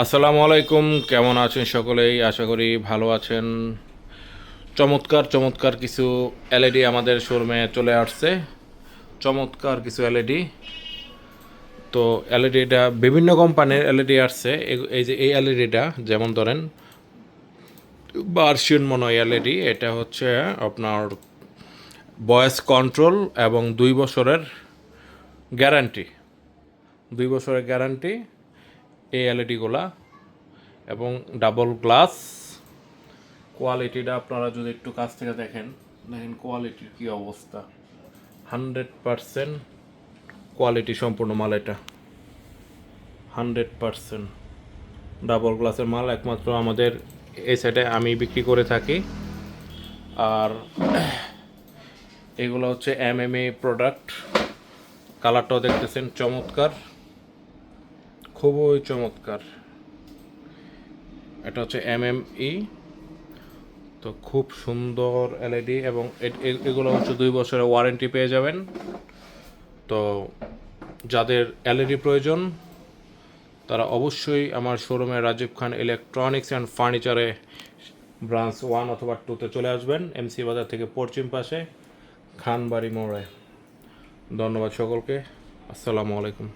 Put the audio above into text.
আসসালামু আলাইকুম, কেমন আছেন সকলেই? আশা করি ভালো আছেন। চমৎকার চমৎকার কিছু এলইডি আমাদের শোরুমে চলে আসছে। চমৎকার কিছু এলইডি। তো এলইডিটা বিভিন্ন কোম্পানির এলইডি আসছে। এই যে এই এলইডিটা, যেমন ধরেন ভার্সন মনো এলইডি, এটা হচ্ছে আপনার ভয়েস কন্ট্রোল এবং 2 বছরের গ্যারান্টি। 2 বছরের গ্যারান্টি এই এলইডিগুলা, এবং ডাবল গ্লাস। কোয়ালিটিটা আপনারা যদি একটু কাছ থেকে দেখেন কোয়ালিটির কী অবস্থা। 100% কোয়ালিটি সম্পূর্ণ মাল এটা। 100% ডাবল গ্লাসের মাল একমাত্র আমাদের এই সাইডে আমি বিক্রি করে থাকি। আর এগুলো হচ্ছে এমএমই প্রোডাক্ট। কালারটাও দেখতেছেন চমৎকার, খুবই চমৎকার। এটা হচ্ছে এমএমই। তো খুব সুন্দর এলইডি, এবং এগুলো হচ্ছে 2 বছরের ওয়ারেন্টি পেয়ে যাবেন। তো যাদের এলইডি প্রয়োজন তারা অবশ্যই আমার শোরুমে রাজীব খান ইলেকট্রনিক্স অ্যান্ড ফার্নিচারে ব্রাঞ্চ 1 অথবা 2-তে চলে আসবেন, এমসি বাজার থেকে পশ্চিম পাশে খানবাড়ি মোড়ে। ধন্যবাদ সকলকে। আসসালামু আলাইকুম।